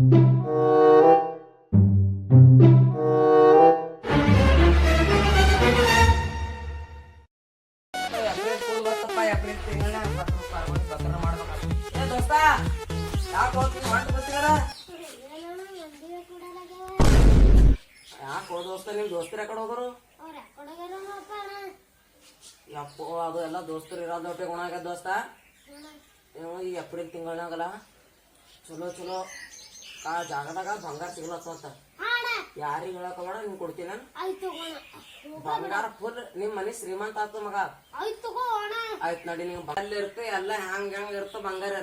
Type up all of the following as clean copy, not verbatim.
ಯಾಕೋ ದೋಸ್ತ ನಿಮ್ ದೋಸ್ತರು ಯಾಕಡೆ ಹೋಗರು? ಯಪ್ಪೋ ಅದು ಎಲ್ಲ ದೋಸ್ತರು ಇರೋದೊಟ್ಟೆ ಗುಣ ಆಗ್ಯದ ದೋಸ್ತ. ನೀವು ಈ ಏಪ್ರಿಲ್ ತಿಂಗಳಾಗಲ್ಲ ಚಲೋ ಚಲೋ ಆ ಜಾಗದಾಗ ಬಂಗಾರ ಸಿಗ್ಲತ್ತ. ಯಾರಿಗ ಹೇಳಕೋಬೇಡ, ನಿನ್ ಕೊಡ್ತೀನಿ ನಾನು ಬಂಗಾರ ಫುಲ್. ನಿಮ್ ಮನಿ ಶ್ರೀಮಂತ ಆತ ಮಗ. ಆಯ್ತು ನಡಿ, ನಿಂಗೆ ಅಲ್ಲಿ ಇರುತ್ತೆ ಎಲ್ಲ ಹ್ಯಾಂಗ್ ಹ್ಯಾಂಗ್ ಇರ್ತ ಬಂಗಾರ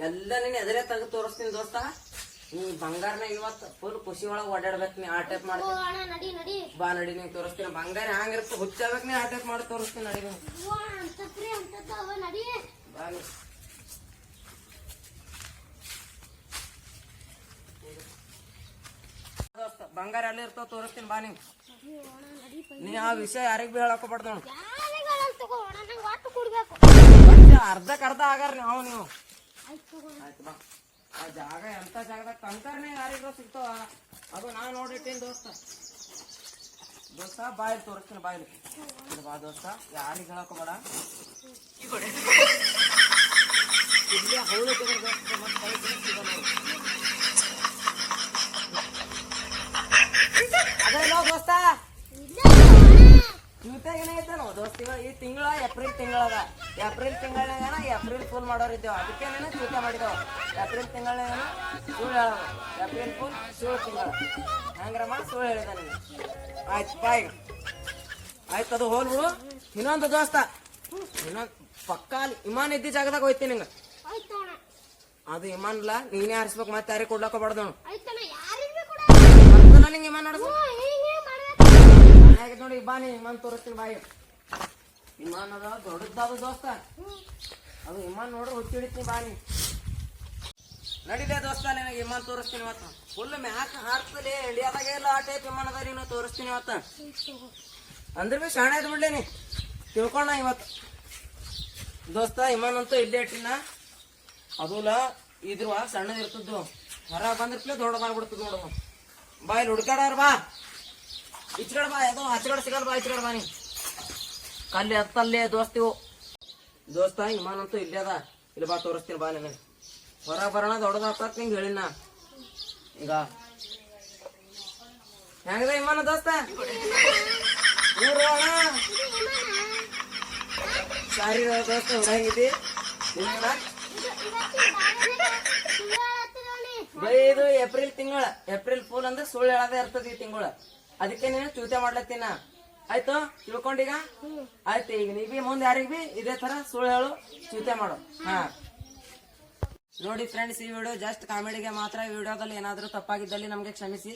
ಎಲ್ಲ ನೀನ್ ಎದುರೇ ತೆಗೆದು ತೋರಿಸ್ತೀನಿ ದೋಸ್ತ. ನೀ ಬಂಗಾರನ ಇವತ್ತು ಫುಲ್ ಖುಷಿ ಒಳಗ್ ಓಡಾಡ್ಬೇಕು. ನೀ ಆ ಟೈಪ್ ಮಾಡ್ತೀನಿ ಬಾ, ನಡಿ ನಿಂಗೆ ತೋರಿಸ್ತೀನಿ ಬಂಗಾರ ಹ್ಯಾಂಗ ಇರುತ್ತೆ. ಹುಚ್ಚಾಗ್ಬೇಕು, ನೀ ಆ ಟೈಪ್ ಮಾಡಿ ತೋರಿಸ್ತೀನಿ ನಡಿ. ಬಾ ದೋಸ್ತ, ಬಂಗಾರ ಎಲ್ಲ ಇರ್ತಾವ ತೋರಿಸ್ತೀನಿ ಬಾ. ನೀ ಆ ವಿಷಯ ಯಾರಿಗ್ ಬಿ ಹೇಳಕೋಬಾರ್ದು ನೋಡು. ಅರ್ಧಕ್ ಅರ್ಧ ಆಗಾರ ನೀವು. ಆಯ್ತು ಬಾ. ಆ ಜಾಗ ಎಂತ ಜಾಗದಾಗ ಕಂಕರ್ನೇ ಯಾರಿಗೂ ಸಿಗ್ತಾವ, ಅದು ನಾ ನೋಡಿಟ್ಟೇನ್ ದೋಸ್ತ. ದೋಸ್ತ ಬಾಯಲ್ಲಿ ತೋರಿಸ್ತೀನಿ, ಬಾಯಲ್ಲಿ ಬಾ ದೋಸ್ತ. ಯಾರಿಗ ಹೇಳಕೋಬೇಡ. ಇಲ್ಲಿ ಹೌಳು ದೋಸ್ತ, ಅದೇನೋ ದೋಸ್ತ ಇವತ್ತಾಗ ಏನೈತೇನೋ ದೋಸ್ತ. ಈ ತಿಂಗಳ ಏಪ್ರಿಲ್ ತಿಂಗಳದ. ಏಪ್ರಿಲ್ ತಿಂಗಳಾಗ ಏಪ್ರಿಲ್ ಫುಲ್ ಮಾಡೋರಿದ್ದೇವ, ಅದಕ್ಕೆ ನೀನು ಚೂತ ಮಾಡಿದೆವು. ಏಪ್ರಿಲ್ ತಿಂಗಳಾಗ ಸುಳ್ಳು ಹೇಳೋದು. ಏಪ್ರಿಲ್ ಫುಲ್ ಸುಳ್ಳು ತಿಂಗಳ ಹಂಗ್ರಮ್ಮ ಸುಳ್ಳು ಹೇಳಿದ ನೀನು. ಆಯ್ತು ಬಾ ಈಗ. ಆಯ್ತು ಅದು ಹೋಲ್ಬಿಡು. ಇನ್ನೊಂದು ದೋಸ್ತ, ಇನ್ನೊಂದು ಪಕ್ಕ ಇಮಾನ್ ಇದ್ದ ಜಾಗದಾಗ ಹೋಯ್ತೀನಿ ನಿಂಗ. ಅದು ಇಮಾನ್ಲ ನೀನೇ ಹಾರಿಸ್ಬೇಕು, ಮತ್ತೆ ಯಾರಿಗೆ ಕೊಡ್ಲಾಕೋಬಾರ್ದು. ನಿಂಗೆ ಇಮಾನ್ ನೋಡ ನೋಡಿ. ಬಾ ನೀ ಇಮಾನ್ ತೋರಿಸ್ತೀನಿ ಬಾಯಿ. ಇಮಾನ್ ಅದ ದೊಡ್ಡದಾದ ದೋಸ್ತ. ಅದು ಇಮಾನ್ ನೋಡ್ರಿ ಹುಚ್ಚಿ ಹಿಡಿತೀನಿ ಬಾ ನೀ. ನಡಿಲೇ ದೋಸ್ತ, ನಿನಗೆ ಇಮಾನ್ ತೋರಿಸ್ತೀನಿ ಇವತ್ತು. ಫುಲ್ ಮ್ಯಾಕ್ ಹಾರ್ತಲೇ ಇಂಡಿಯಾದಾಗ ಇಲ್ಲ ಆ ಟೈಪ್ ಇಮಾನ್ ಅದ. ನೀನು ತೋರಿಸ್ತೀನಿ ಇವತ್ತು. ಅಂದ್ರೆ ಬಿ ಶಾಣೆ ಆಯ್ತು ಬಿಡ್ಲೇನಿ, ತಿಳ್ಕೊಂಡ ಇವತ್ತು ದೋಸ್ತ. ಇಮಾನ್ ಅಂತೂ ಇಲ್ಲೇ ಇಟ್ಟಿನ. ಅದೂಲ ಇದ್ರುವ ಸಣ್ಣದ ಇರ್ತದ್ದು, ಹೊರ ಬಂದಿರ್ಪ್ಲೆ ದೊಡ್ಡದಾಗ್ಬಿಡ್ತದ ನೋಡು. ಬಾ ಇಲ್ಲಿ ಹುಡ್ಕಾಡಾರ ಬಾ. ಇಚ್ಕಡೆ ಬಾ, ಅದು ಹಚ್ಕಡೆ ಸಿಗಲ್ ಬಾ. ಇಚ್ಕಡೆ ಬಾ ನೀ. ಕಲ್ಲಿ ಹತ್ತಲ್ಲೇ ದೋಸ್ತಿವು ದೋಸ್ತ. ಇಮಾನ್ ಅಂತೂ ಇಲ್ಲೇ ಅದ. ಇಲ್ಲಿ ಬಾ ತೋರಿಸ್ತೀನಿ ಬಾ. ನಿನಗೆ ಹೊರ ಬರೋಣ ದೊಡ್ಡದಾಗ್ತತ್ ನಿಂಗೆ ಹೇಳಿನ. ಈಗ ಹೆಂಗದ ಇಮಾನ ದೋಸ್ತ? ಸಾರಿ ದೋಸ್ತ, ಹುಡಂಗಿದ್ದಿ ಬೈ. ಇದು ಏಪ್ರಿಲ್ ತಿಂಗಳ, ಏಪ್ರಿಲ್ ಫೂಲ್ ಅಂದ್ರೆ ಸುಳ್ಳು ಹೇಳದೇ ಇರ್ತದ ಈ ತಿಂಗಳ. ಅದಕ್ಕೆ ನೀನು ಚೂತೆ ಮಾಡ್ಲತ್ತೀನ. ಆಯ್ತು ತಿಳ್ಕೊಂಡೀಗ? ಆಯ್ತು ಈಗ ನೀ ಬಿ ಮುಂದೆ ಯಾರಿಗ್ ಬಿ ಇದೇ ತರ ಸುಳ್ಳು ಹೇಳು, ಚೂತೆ ಮಾಡು. ಹಾ ನೋಡಿ ಫ್ರೆಂಡ್ಸ್, ಈ ವಿಡಿಯೋ ಜಸ್ಟ್ ಕಾಮಿಡಿಗೆ ಮಾತ್ರ. ಈ ವಿಡಿಯೋದಲ್ಲಿ ಏನಾದ್ರೂ ತಪ್ಪಾಗಿದ್ದಲ್ಲಿ ನಮ್ಗೆ ಕ್ಷಮಿಸಿ.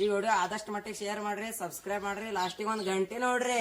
ಈ ವಿಡಿಯೋ ಆದಷ್ಟು ಮಟ್ಟಿಗೆ ಶೇರ್ ಮಾಡ್ರಿ, ಸಬ್ಸ್ಕ್ರೈಬ್ ಮಾಡ್ರಿ, ಲಾಸ್ಟಿಗೆ ಒಂದು ಗಂಟೆ ನೋಡ್ರಿ.